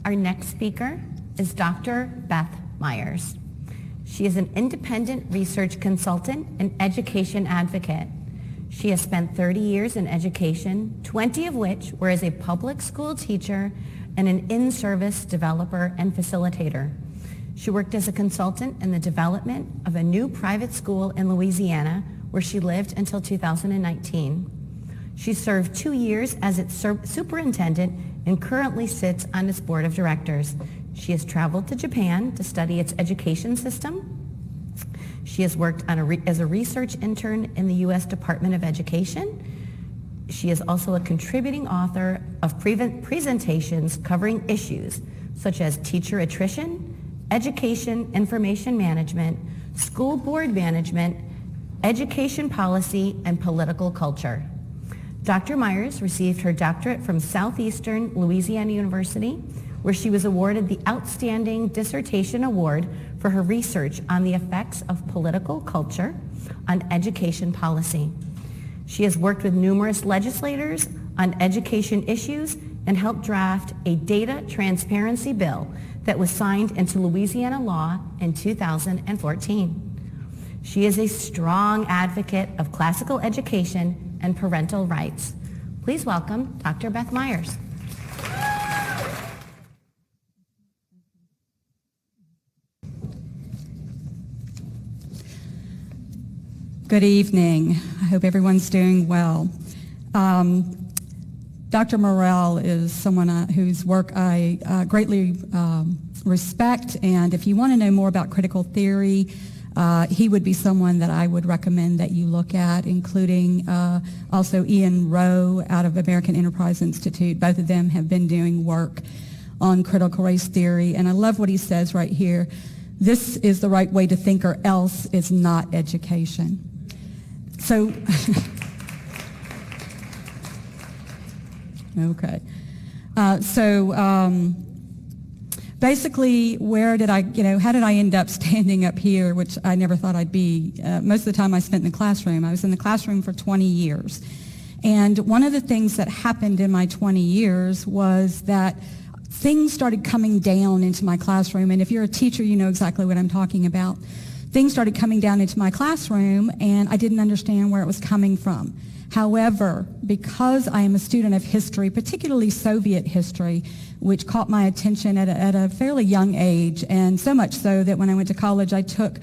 Our next speaker is Dr. Beth Meyers. She is an independent research consultant and education advocate. She has spent 30 years in education, 20 of which were as a public school teacher and an in-service developer and facilitator. She worked as a consultant in the development of a new private school in Louisiana, where she lived until 2019. She served 2 years as its superintendent and currently sits on its board of directors. She has traveled to Japan to study its education system. She has worked as a research intern in the U.S. Department of Education. She is also a contributing author of presentations covering issues such as teacher attrition, education information management, school board management, education policy, and political culture. Dr. Meyers received her doctorate from Southeastern Louisiana University, where she was awarded the Outstanding Dissertation Award for her research on the effects of political culture on education policy. She has worked with numerous legislators on education issues and helped draft a data transparency bill that was signed into Louisiana law in 2014. She is a strong advocate of classical education and parental rights. Please welcome Dr. Beth Meyers. Good evening. I hope everyone's doing well. Dr. Morrell is someone whose work I greatly respect, and if you want to know more about critical theory, he would be someone that I would recommend that you look at, including also Ian Rowe out of American Enterprise Institute. Both of them have been doing work on critical race theory, and I love what he says right here. This is the right way to think, or else it's not education. So, okay. Basically, how did I end up standing up here, which I never thought I'd be? Most of the time I spent in the classroom. I was in the classroom for 20 years. And one of the things that happened in my 20 years was that things started coming down into my classroom. And if you're a teacher, you know exactly what I'm talking about. Things started coming down into my classroom, and I didn't understand where it was coming from. However, because I am a student of history, particularly Soviet history, which caught my attention at a fairly young age, and so much so that when I went to college, I took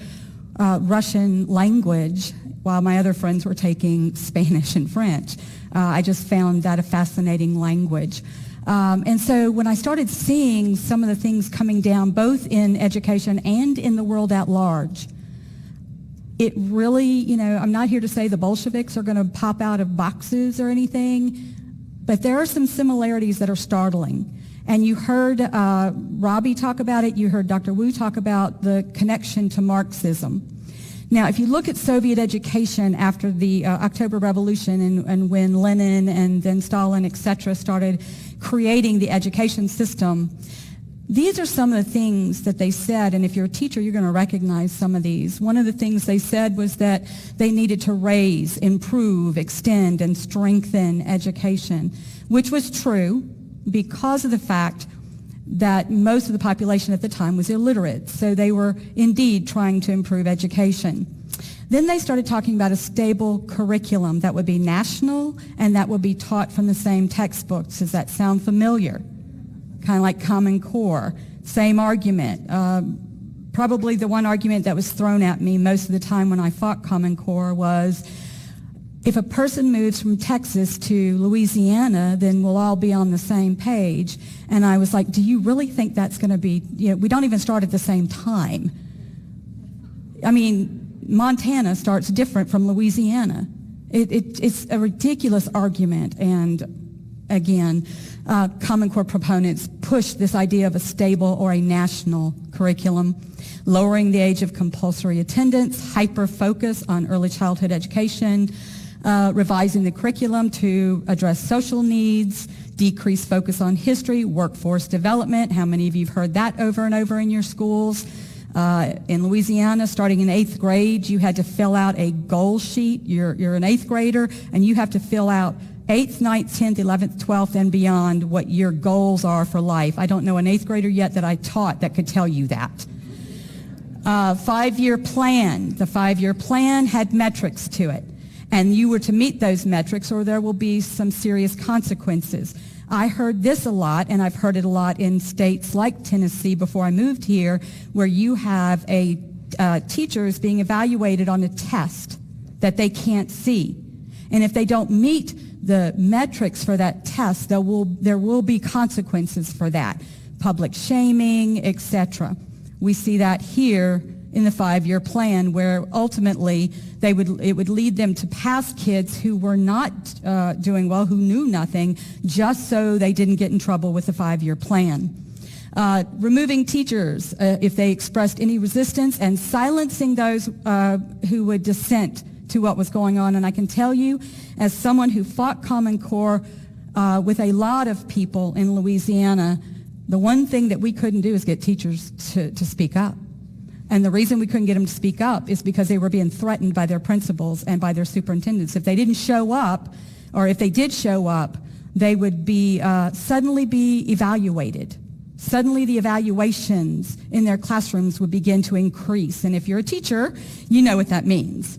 Russian language while my other friends were taking Spanish and French. I just found that a fascinating language. And so when I started seeing some of the things coming down, both in education and in the world at large, it really, I'm not here to say the Bolsheviks are going to pop out of boxes or anything, but there are some similarities that are startling. And you heard Robbie talk about it. You heard Dr. Wu talk about the connection to Marxism. Now, if you look at Soviet education after the October Revolution and when Lenin and then Stalin, et cetera, started creating the education system, these are some of the things that they said, and if you're a teacher, you're going to recognize some of these. One of the things they said was that they needed to raise, improve, extend, and strengthen education, which was true because of the fact that most of the population at the time was illiterate. So they were indeed trying to improve education. Then they started talking about a stable curriculum that would be national and that would be taught from the same textbooks. Does that sound familiar? Kind of like Common Core. Same argument. Probably the one argument that was thrown at me most of the time when I fought Common Core was, if a person moves from Texas to Louisiana, then we'll all be on the same page. And I was like, do you really think that's going to be, we don't even start at the same time. I mean, Montana starts different from Louisiana. It's a ridiculous argument. And again, Common Core proponents push this idea of a stable or a national curriculum, lowering the age of compulsory attendance, hyper-focus on early childhood education, revising the curriculum to address social needs, decrease focus on history, workforce development. How many of you have heard that over and over in your schools? In Louisiana, starting in 8th grade, you had to fill out a goal sheet. You're an 8th grader, and you have to fill out 8th, 9th, 10th, 11th, 12th, and beyond what your goals are for life. I don't know an 8th grader yet that I taught that could tell you that. 5-year plan. The 5-year plan had metrics to it. And you were to meet those metrics or there will be some serious consequences. I heard this a lot, and I've heard it a lot in states like Tennessee before I moved here, where you have teachers being evaluated on a test that they can't see. And if they don't meet the metrics for that test, there will be consequences for that. Public shaming, etc. We see that here in the 5-year plan, where ultimately it would lead them to pass kids who were not doing well, who knew nothing, just so they didn't get in trouble with the 5-year plan. Removing teachers if they expressed any resistance, and silencing those who would dissent to what was going on. And I can tell you, as someone who fought Common Core with a lot of people in Louisiana, the one thing that we couldn't do is get teachers to speak up. And the reason we couldn't get them to speak up is because they were being threatened by their principals and by their superintendents. If they didn't show up, or if they did show up, they would be suddenly be evaluated. Suddenly the evaluations in their classrooms would begin to increase. And if you're a teacher, you know what that means.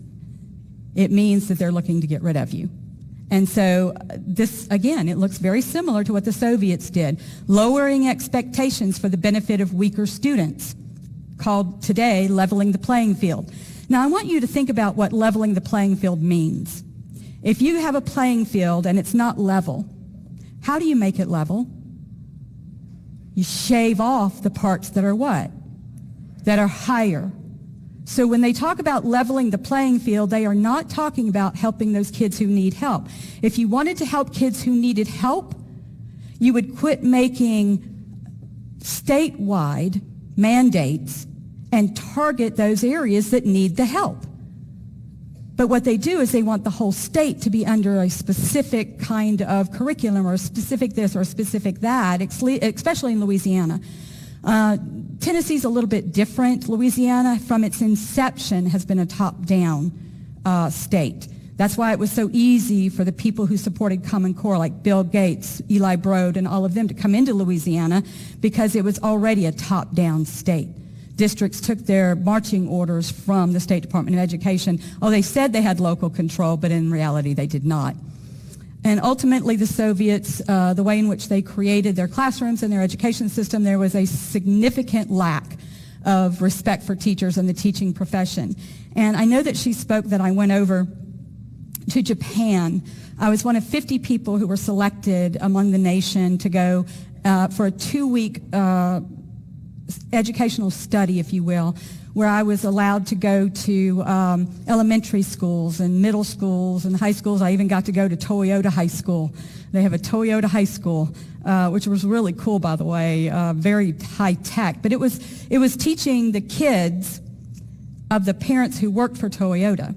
It means that they're looking to get rid of you. And so this, again, it looks very similar to what the Soviets did. Lowering expectations for the benefit of weaker students, called today leveling the playing field. Now, I want you to think about what leveling the playing field means. If you have a playing field and it's not level, how do you make it level? You shave off the parts that are what? That are higher. So when they talk about leveling the playing field, they are not talking about helping those kids who need help. If you wanted to help kids who needed help, you would quit making statewide mandates and target those areas that need the help. But what they do is they want the whole state to be under a specific kind of curriculum, or a specific this or a specific that, especially in Louisiana. Tennessee's a little bit different. Louisiana, from its inception, has been a top-down state. That's why it was so easy for the people who supported Common Core, like Bill Gates, Eli Broad, and all of them, to come into Louisiana, because it was already a top-down state. Districts took their marching orders from the State Department of Education. Oh, they said they had local control, but in reality they did not. And ultimately the Soviets, the way in which they created their classrooms and their education system, there was a significant lack of respect for teachers and the teaching profession. And I know that she spoke that I went over to Japan. I was one of 50 people who were selected among the nation to go for a 2-week educational study, if you will, where I was allowed to go to elementary schools and middle schools and high schools. I even got to go to Toyota High School. They have a Toyota High School, which was really cool, by the way, very high tech. But it was teaching the kids of the parents who worked for Toyota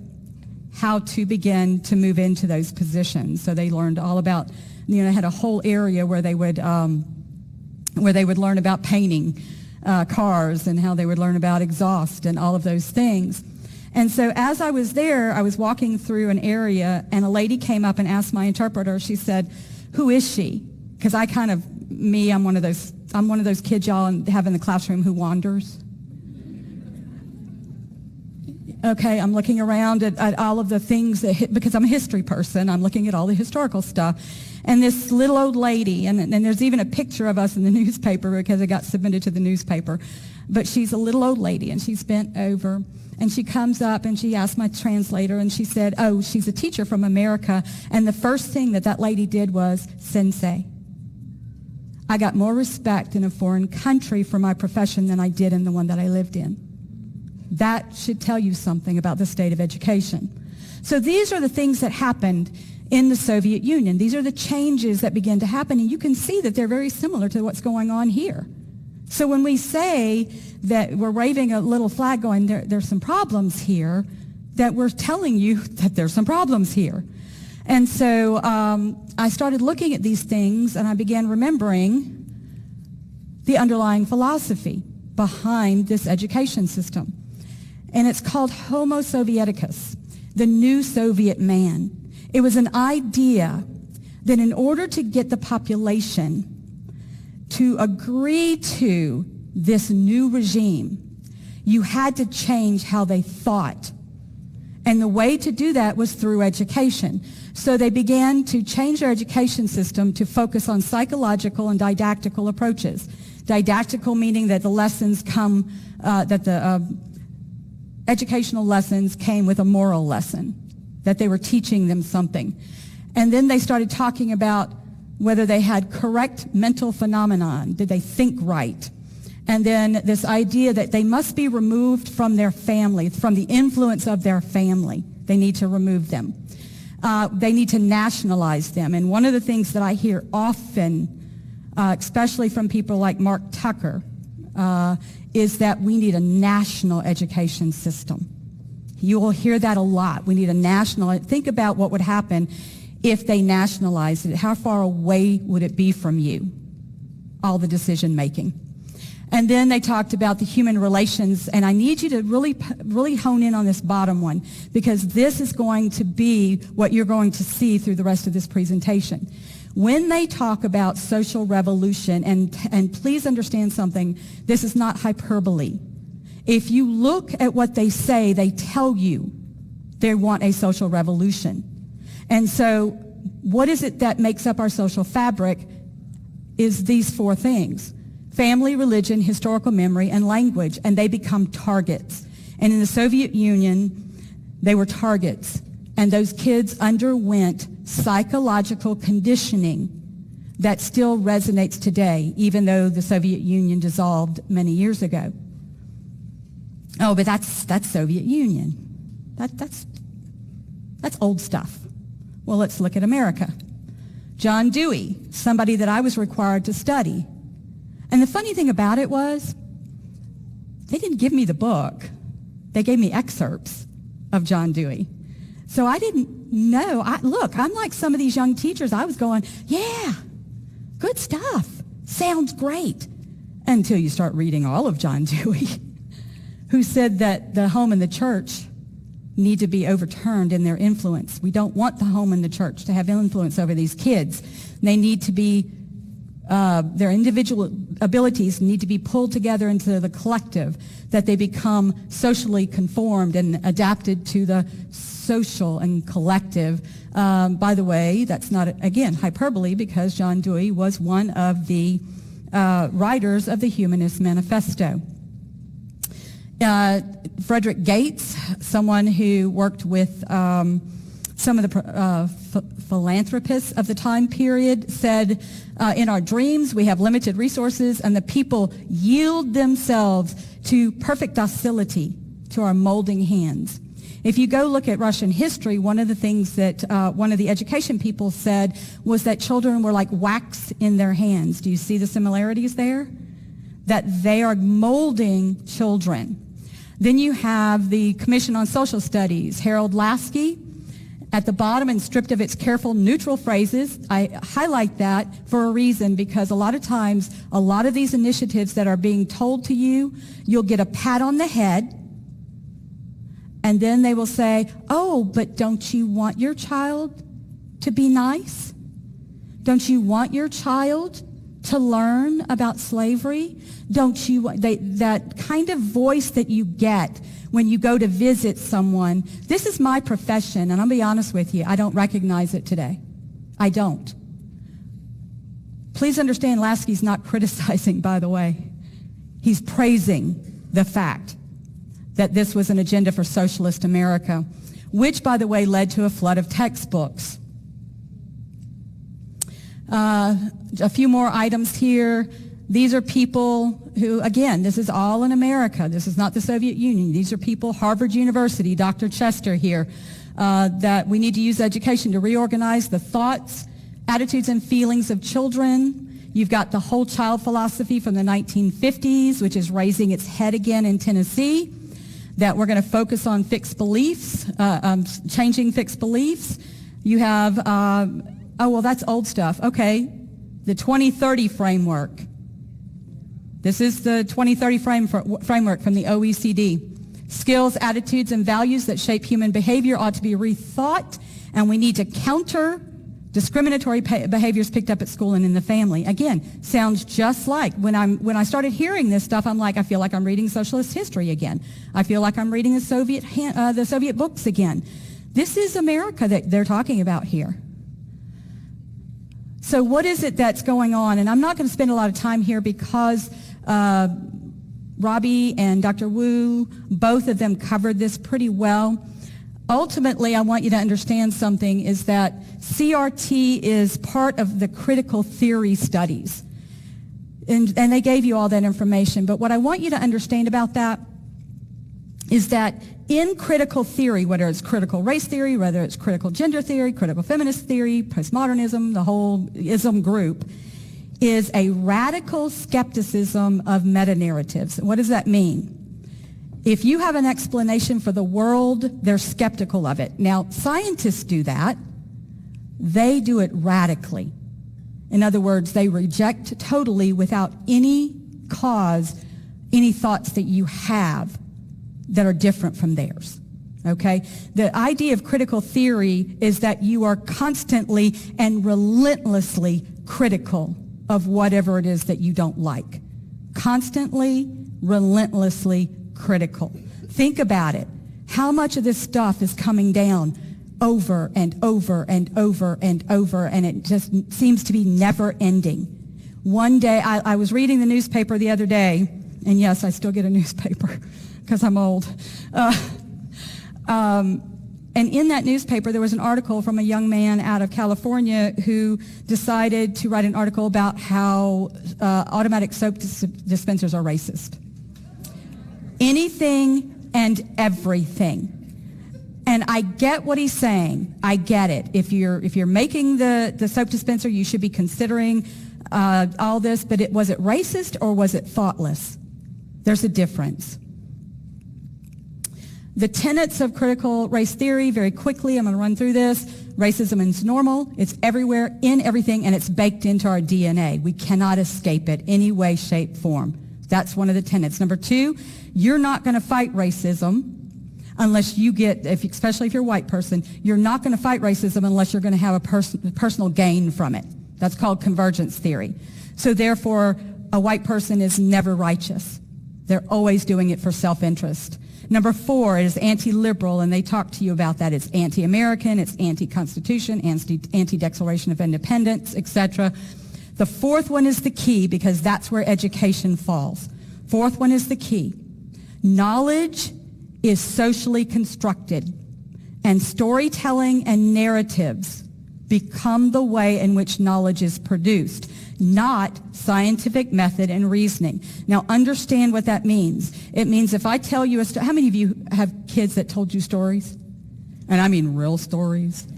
how to begin to move into those positions. So they learned all about, they had a whole area where they would learn about painting cars, and how they would learn about exhaust and all of those things. And so as I was there, I was walking through an area, and a lady came up and asked my interpreter. She said, "Who is she?" Because I'm one of those kids y'all have in the classroom who wanders. Okay, I'm looking around at all of the things because I'm a history person, I'm looking at all the historical stuff. And this little old lady, and there's even a picture of us in the newspaper because it got submitted to the newspaper, but she's a little old lady, and she's bent over, and she comes up and she asked my translator, and she said, oh, she's a teacher from America, and the first thing that lady did was sensei. I got more respect in a foreign country for my profession than I did in the one that I lived in. That should tell you something about the state of education. So these are the things that happened in the Soviet Union. These are the changes that began to happen, and you can see that they're very similar to what's going on here. So when we say that we're waving a little flag going, there's some problems here, that we're telling you that there's some problems here. And so I started looking at these things, and I began remembering the underlying philosophy behind this education system. And it's called Homo Sovieticus, the new Soviet man. It was an idea that in order to get the population to agree to this new regime, you had to change how they thought. And the way to do that was through education. So they began to change their education system to focus on psychological and didactical approaches. Didactical meaning that the lessons come, educational lessons came with a moral lesson, that they were teaching them something. And then they started talking about whether they had correct mental phenomenon. Did they think right? And then this idea that they must be removed from their family, from the influence of their family. They need to remove them. They need to nationalize them. And one of the things that I hear often, especially from people like Mark Tucker, is that we need a national education system. You will hear that a lot. We need a national. Think about what would happen if they nationalized it. How far away would it be from you? All the decision making. And then they talked about the human relations, and I need you to really hone in on this bottom one, because this is going to be what you're going to see through the rest of this presentation. When they talk about social revolution, and please understand something, this is not hyperbole. If you look at what they say, they tell you they want a social revolution. And so what is it that makes up our social fabric is these four things: family, religion, historical memory, and language, and they become targets. And in the Soviet Union, they were targets, and those kids underwent psychological conditioning that still resonates today, even though the Soviet Union dissolved many years ago. Oh, but that's Soviet Union. That's old stuff. Well, let's look at America. John Dewey, somebody that I was required to study. And the funny thing about it was, they didn't give me the book. They gave me excerpts of John Dewey. So I didn't know. Look, I'm like some of these young teachers. I was going, yeah, good stuff. Sounds great. Until you start reading all of John Dewey, who said that the home and the church need to be overturned in their influence. We don't want the home and the church to have influence over these kids. They need to be, their individual abilities need to be pulled together into the collective, that they become socially conformed and adapted to the social and collective. By the way, that's not, again, hyperbole, because John Dewey was one of the writers of the Humanist Manifesto. Frederick Gates, someone who worked with some of the philanthropists of the time period, said, in our dreams we have limited resources, and the people yield themselves to perfect docility to our molding hands. If you go look at Russian history, one of the things that one of the education people said was that children were like wax in their hands. Do you see the similarities there? That they are molding children. Then you have the Commission on Social Studies, Harold Lasky, at the bottom and stripped of its careful neutral phrases. I highlight that for a reason, because a lot of times, a lot of these initiatives that are being told to you, you'll get a pat on the head, and then they will say, oh, but don't you want your child to be nice? Don't you want your child to learn about slavery? Don't you, that kind of voice that you get when you go to visit someone. This is my profession, and I'll be honest with you, I don't recognize it today. I don't. Please understand, Lasky's not criticizing, by the way. He's praising the fact that this was an agenda for socialist America, which, by the way, led to a flood of textbooks. A few more items here. These are people who, again, this is all in America. This is not the Soviet Union. These are people, Harvard University, Dr. Chester here, that we need to use education to reorganize the thoughts, attitudes, and feelings of children. You've got the whole child philosophy from the 1950s, which is raising its head again in Tennessee, that we're going to focus on fixed beliefs, changing fixed beliefs. You have, oh, well, that's old stuff. Okay, the 2030 framework. This is the 2030 framework from the OECD. Skills, attitudes, and values that shape human behavior ought to be rethought, and we need to counter Discriminatory behaviors picked up at school and in the family. Again, sounds just like when I started hearing this stuff, I'm like, I feel like I'm reading socialist history again. I feel like I'm reading the Soviet books again. This is America that they're talking about here. So what is it that's going on? And I'm not going to spend a lot of time here because Robbie and Dr. Wu, both of them covered this pretty well. Ultimately, I want you to understand something is that CRT is part of the critical theory studies. And they gave you all that information. But what I want you to understand about that is that in critical theory, whether it's critical race theory, whether it's critical gender theory, critical feminist theory, postmodernism, the whole ism group, is a radical skepticism of meta-narratives. What does that mean? If you have an explanation for the world, they're skeptical of it. Now, scientists do that. They do it radically. In other words, they reject totally without any cause, any thoughts that you have that are different from theirs. Okay? The idea of critical theory is that you are constantly and relentlessly critical of whatever it is that you don't like. Constantly, relentlessly critical. Think about it. How much of this stuff is coming down over and over and over and over, and it just seems to be never ending. One day, I was reading the newspaper the other day, and yes, I still get a newspaper because I'm old. And in that newspaper, there was an article from a young man out of California who decided to write an article about how automatic soap dispensers are racist. Anything and everything. And I get what he's saying. I get it. If you're making the soap dispenser, you should be considering all this. But was it racist or was it thoughtless? There's a difference. The tenets of critical race theory, very quickly, I'm going to run through this. Racism is normal. It's everywhere, in everything, and it's baked into our DNA. We cannot escape it any way, shape, form. That's one of the tenets. Number two, you're not going to fight racism unless you get, especially if you're a white person, you're not going to fight racism unless you're going to have a personal gain from it. That's called convergence theory. So therefore, a white person is never righteous. They're always doing it for self-interest. Number four is anti-liberal, and they talk to you about that. It's anti-American, it's anti-Constitution, anti-Declaration of Independence, etc. The fourth one is the key because that's where education falls. Fourth one is the key. Knowledge is socially constructed, and storytelling and narratives become the way in which knowledge is produced, not scientific method and reasoning. Now, understand what that means. It means if I tell you a story, how many of you have kids that told you stories? And I mean real stories.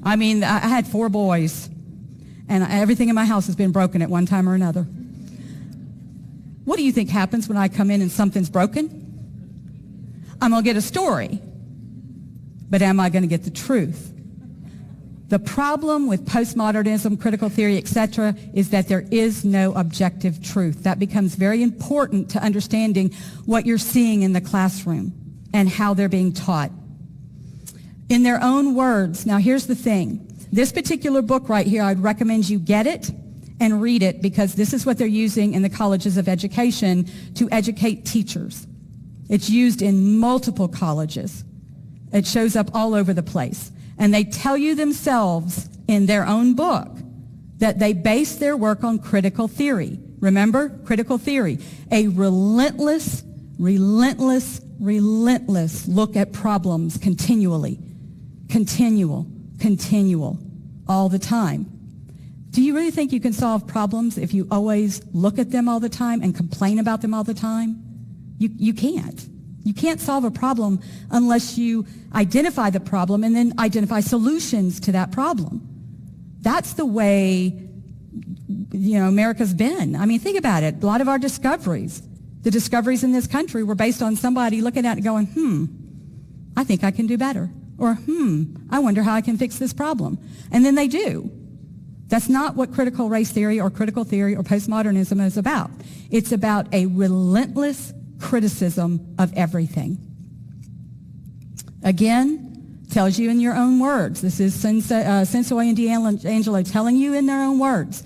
I mean, I had 4 boys, and everything in my house has been broken at one time or another. What do you think happens when I come in and something's broken? I'm going to get a story, but am I going to get the truth? The problem with postmodernism, critical theory, etc., is that there is no objective truth. That becomes very important to understanding what you're seeing in the classroom and how they're being taught. In their own words, now here's the thing. This particular book right here, I'd recommend you get it and read it because this is what they're using in the colleges of education to educate teachers. It's used in multiple colleges. It shows up all over the place. And they tell you themselves in their own book that they base their work on critical theory. Remember, critical theory, a relentless look at problems continually, continual, all the time. Do you really think you can solve problems if you always look at them all the time and complain about them all the time? You can't. You can't solve a problem unless you identify the problem and then identify solutions to that problem. That's the way, America's been. I mean, think about it. A lot of our discoveries, the discoveries in this country were based on somebody looking at it going, I think I can do better. Or, I wonder how I can fix this problem. And then they do. That's not what critical race theory or critical theory or postmodernism is about. It's about a relentless criticism of everything. Again, tells you in your own words. This is Sensoi and D'Angelo telling you in their own words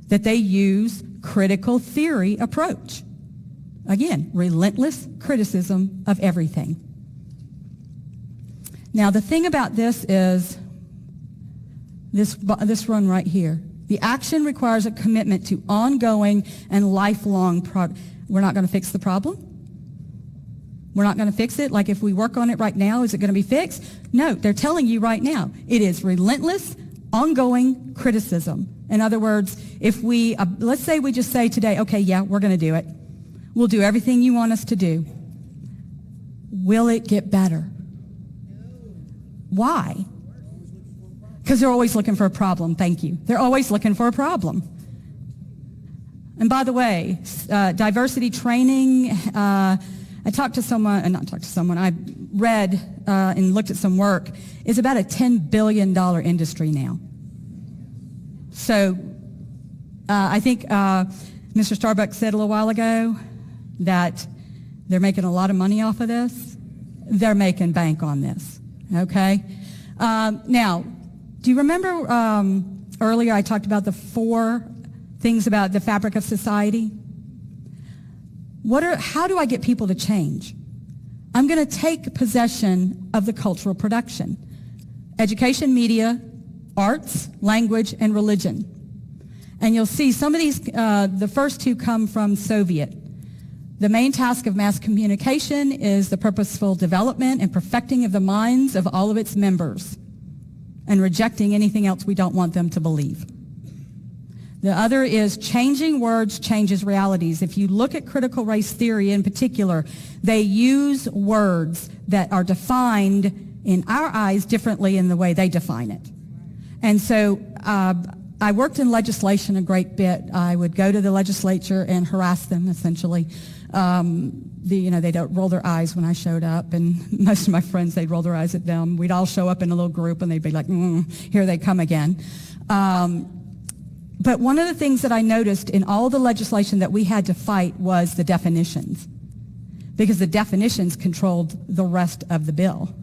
that they use critical theory approach. Again, relentless criticism of everything. Now, the thing about this is this run right here. The action requires a commitment to ongoing and lifelong We're not going to fix the problem. We're not going to fix it. Like if we work on it right now, is it going to be fixed? No, they're telling you right now. It is relentless, ongoing criticism. In other words, if we, let's say we just say today, okay, yeah, we're going to do it. We'll do everything you want us to do. Will it get better? Why? Because they're always looking for a problem. Thank you. They're always looking for a problem. And by the way, diversity training, I read and looked at some work, is about a $10 billion industry now. So I think Mr. Starbuck said a little while ago that they're making a lot of money off of this. They're making bank on this, okay? Now, do you remember earlier I talked about the 4 things about the fabric of society? How do I get people to change? I'm going to take possession of the cultural production. Education, media, arts, language, and religion. And you'll see some of these, the first 2 come from Soviet. The main task of mass communication is the purposeful development and perfecting of the minds of all of its members and rejecting anything else we don't want them to believe. The other is changing words changes realities. If you look at critical race theory in particular, they use words that are defined in our eyes differently in the way they define it. And so I worked in legislation a great bit. I would go to the legislature and harass them, essentially. They'd roll their eyes when I showed up, and most of my friends, they'd roll their eyes at them. We'd all show up in a little group, and they'd be like, here they come again. But one of the things that I noticed in all the legislation that we had to fight was the definitions, because the definitions controlled the rest of the bill.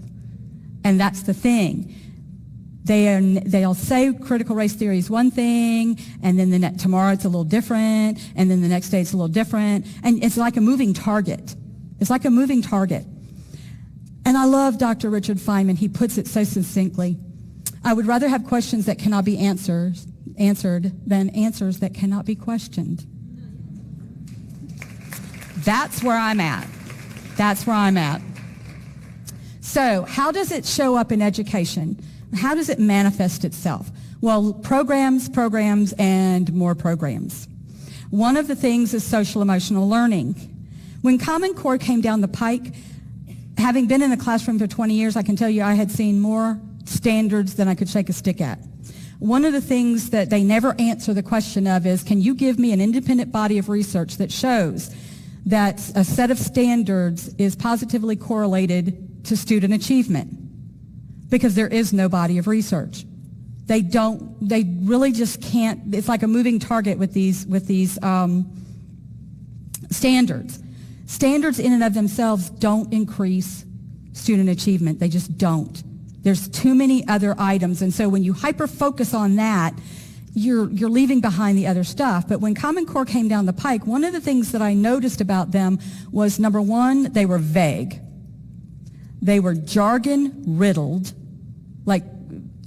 And that's the thing. They'll say critical race theory is one thing, and then tomorrow it's a little different, and then the next day it's a little different. And it's like a moving target. It's like a moving target. And I love Dr. Richard Feynman. He puts it so succinctly. I would rather have questions that cannot be answered than answers that cannot be questioned. That's where I'm at. That's where I'm at. So how does it show up in education? How does it manifest itself? Well, programs, and more programs. One of the things is social emotional learning. When Common Core came down the pike, having been in the classroom for 20 years, I can tell you I had seen more standards than I could shake a stick at. One of the things that they never answer the question of is, can you give me an independent body of research that shows that a set of standards is positively correlated to student achievement? Because there is no body of research. They really just can't. It's like a moving target with these standards. Standards in and of themselves don't increase student achievement. They just don't. There's too many other items, and so when you hyper-focus on that, you're leaving behind the other stuff. But when Common Core came down the pike, one of the things that I noticed about them was, number one, they were vague. They were jargon-riddled, like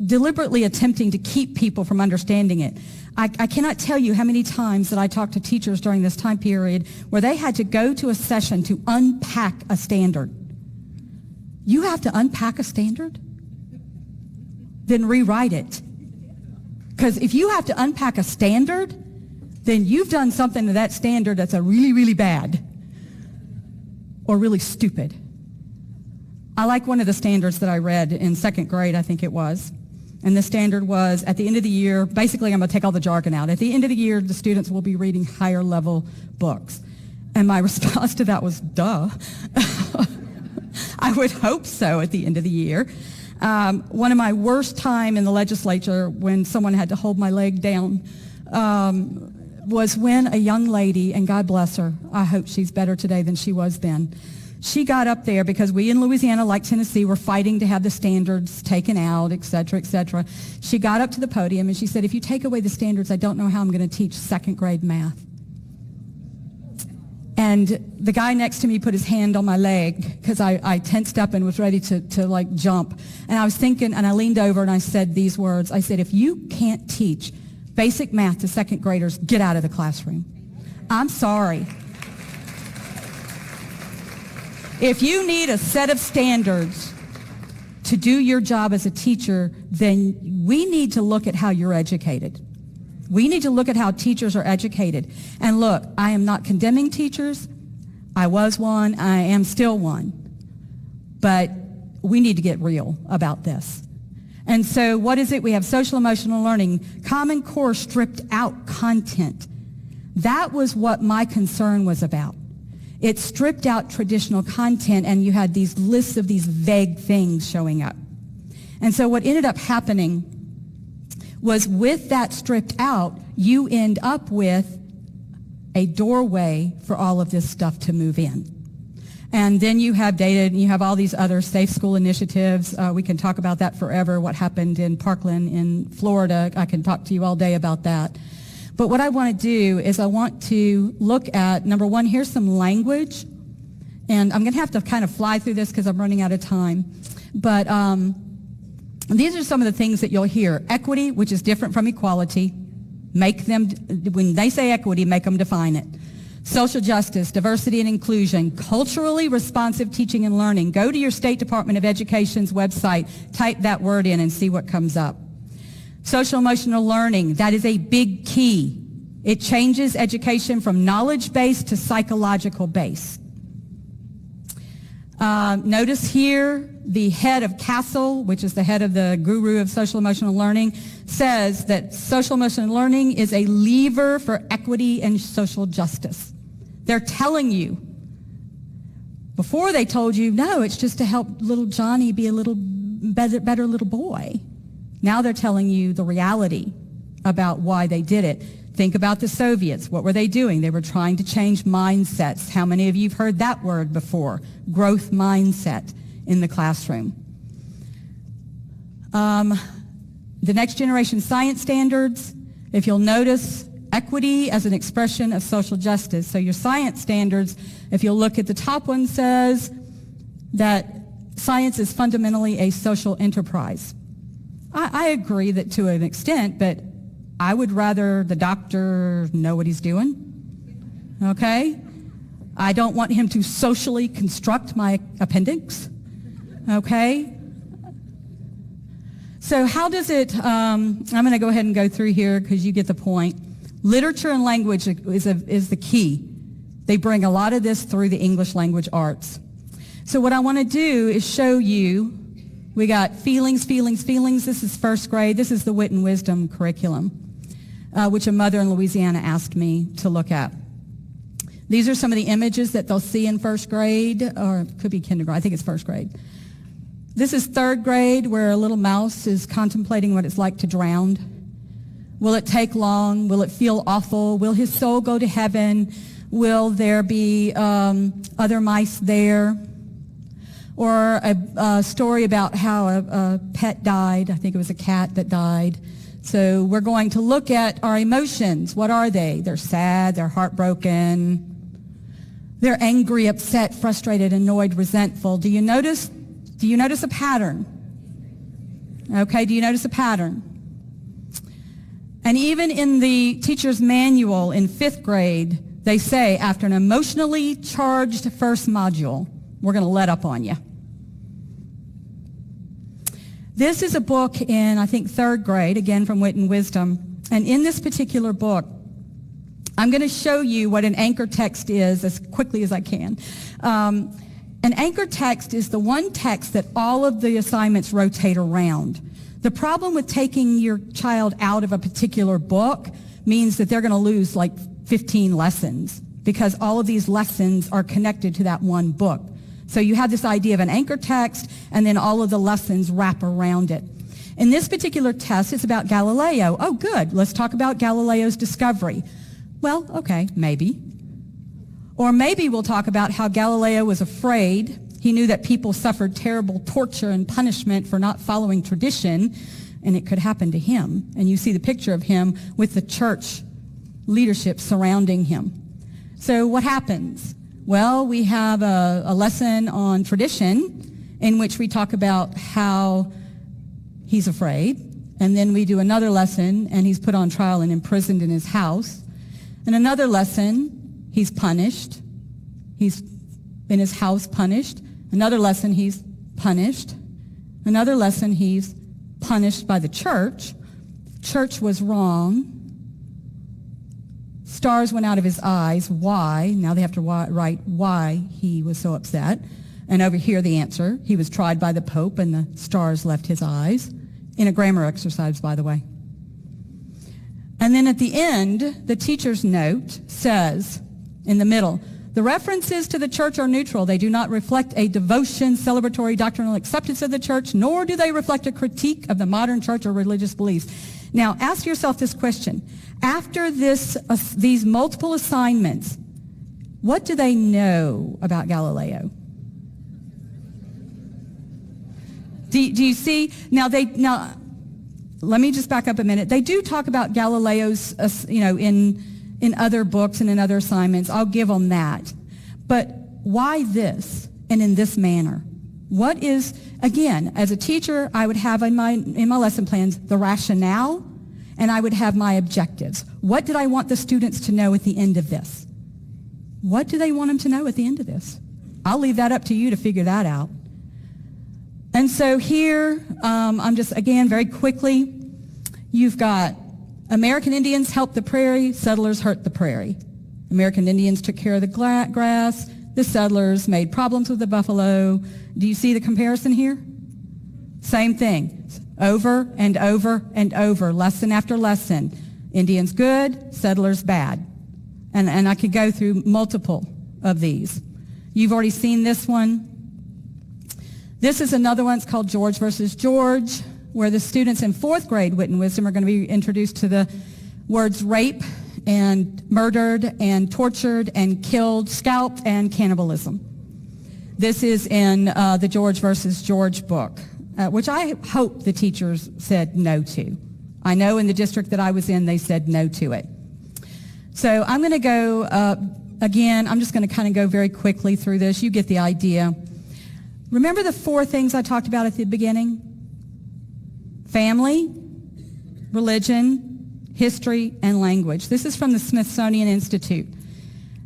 deliberately attempting to keep people from understanding it. I cannot tell you how many times that I talked to teachers during this time period where they had to go to a session to unpack a standard. You have to unpack a standard? Then rewrite it. Because if you have to unpack a standard, then you've done something to that standard that's a really, really bad or really stupid. I like one of the standards that I read in second grade, I think it was. And the standard was, at the end of the year, basically I'm going to take all the jargon out. At the end of the year, the students will be reading higher level books. And my response to that was, duh. I would hope so at the end of the year. One of my worst time in the legislature when someone had to hold my leg down was when a young lady, and God bless her, I hope she's better today than she was then. She got up there because we in Louisiana, like Tennessee, were fighting to have the standards taken out, et cetera, et cetera. She got up to the podium and she said, if you take away the standards, I don't know how I'm going to teach second grade math. And the guy next to me put his hand on my leg because I tensed up and was ready to like jump. And I was thinking, and I leaned over and I said these words. I said, if you can't teach basic math to second graders, get out of the classroom. I'm sorry. If you need a set of standards to do your job as a teacher, then we need to look at how you're educated. We need to look at how teachers are educated. And look, I am not condemning teachers. I was one. I am still one. But we need to get real about this. And so what is it? We have social emotional learning, Common Core stripped out content. That was what my concern was about. It stripped out traditional content, and you had these lists of these vague things showing up. And so what ended up happening was with that stripped out, you end up with a doorway for all of this stuff to move in. And then you have data, and you have all these other safe school initiatives. We can talk about that forever, what happened in Parkland in Florida. I can talk to you all day about that. But what I want to do is I want to look at, number one, here's some language. And I'm going to have to kind of fly through this because I'm running out of time. But these are some of the things that you'll hear. Equity, which is different from equality. Make them, when they say equity, make them define it. Social justice, diversity and inclusion, culturally responsive teaching and learning. Go to your State Department of Education's website, type that word in and see what comes up. Social emotional learning, that is a big key. It changes education from knowledge-based to psychological-based. Notice here the head of CASEL, which is the head of the guru of social emotional learning, says that social emotional learning is a lever for equity and social justice. They're telling you. Before they told you, no, it's just to help little Johnny be a little better little boy. Now they're telling you the reality about why they did it. Think about the Soviets. What were they doing? They were trying to change mindsets. How many of you have heard that word before? Growth mindset in the classroom. The next generation science standards, if you'll notice, equity as an expression of social justice. So your science standards, if you'll look at the top one, says that science is fundamentally a social enterprise. I agree that to an extent, but I would rather the doctor know what he's doing, okay? I don't want him to socially construct my appendix, okay? So how does it, I'm going to go ahead and go through here because you get the point. Literature and language is the key. They bring a lot of this through the English language arts. So what I want to do is show you, we got feelings. This is first grade. This is the Wit and Wisdom curriculum, which a mother in Louisiana asked me to look at. These are some of the images that they'll see in first grade, or it could be kindergarten. I think it's first grade. This is third grade, where a little mouse is contemplating what it's like to drown. Will it take long? Will it feel awful? Will his soul go to heaven? Will there be other mice there? Or a story about how a pet died. I think it was a cat that died. So we're going to look at our emotions. What are they? They're sad, they're heartbroken, they're angry, upset, frustrated, annoyed, resentful. Do you notice a pattern? Okay, do you notice a pattern? And even in the teacher's manual in 5th grade, they say after an emotionally charged first module, we're going to let up on you. This is a book in, I think, 3rd grade, again from Wit and Wisdom. And in this particular book, I'm going to show you what an anchor text is as quickly as I can. An anchor text is the one text that all of the assignments rotate around. The problem with taking your child out of a particular book means that they're going to lose like 15 lessons because all of these lessons are connected to that one book. So you have this idea of an anchor text, and then all of the lessons wrap around it. In this particular test, it's about Galileo. Oh, good. Let's talk about Galileo's discovery. Well, okay, maybe. Or maybe we'll talk about how Galileo was afraid. He knew that people suffered terrible torture and punishment for not following tradition, and it could happen to him. And you see the picture of him with the church leadership surrounding him. So what happens? Well, we have a lesson on tradition in which we talk about how he's afraid. And then we do another lesson, and he's put on trial and imprisoned in his house. And another lesson, he's punished. He's in his house punished. Another lesson, he's punished. Another lesson, he's punished by the church. Church was wrong. Stars went out of his eyes. Why? Now they have to write why he was so upset. And over here, the answer. He was tried by the Pope, and the stars left his eyes. In a grammar exercise, by the way. And then at the end, the teacher's note says, in the middle, the references to the church are neutral. They do not reflect a devotion, celebratory, doctrinal acceptance of the church, nor do they reflect a critique of the modern church or religious beliefs. Now, ask yourself this question. After these multiple assignments, what do they know about Galileo? Do you see? Now, let me just back up a minute. They do talk about Galileo's, in other books and in other assignments. I'll give them that. But why this and in this manner? What is, again, as a teacher, I would have in my lesson plans the rationale, and I would have my objectives. What did I want the students to know at the end of this? What do they want them to know at the end of this? I'll leave that up to you to figure that out. And so here, I'm just, again, very quickly, you've got American Indians helped the prairie, settlers hurt the prairie. American Indians took care of the grass, the settlers made problems with the buffalo. Do you see the comparison here? Same thing, over and over and over, lesson after lesson. Indians good, settlers bad. And I could go through multiple of these. You've already seen this one. This is another one. It's called George versus George, where the students in 4th grade Wit and Wisdom are going to be introduced to the words rape and murdered and tortured and killed, scalped, and cannibalism. This is in the George versus George book, which I hope the teachers said no to. I know in the district that I was in, they said no to it. So I'm going to go, again, I'm just going to kind of go very quickly through this. You get the idea. Remember the 4 things I talked about at the beginning? Family, religion, history, and language. This is from the Smithsonian Institute.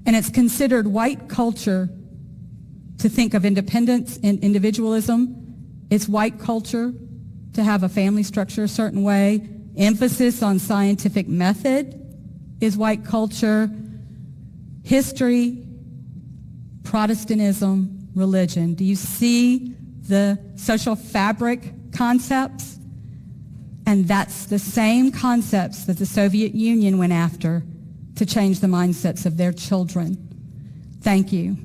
And it's considered white culture to think of independence and individualism. It's white culture to have a family structure a certain way. Emphasis on scientific method is white culture. History, Protestantism, religion. Do you see the social fabric concepts? And that's the same concepts that the Soviet Union went after to change the mindsets of their children. Thank you.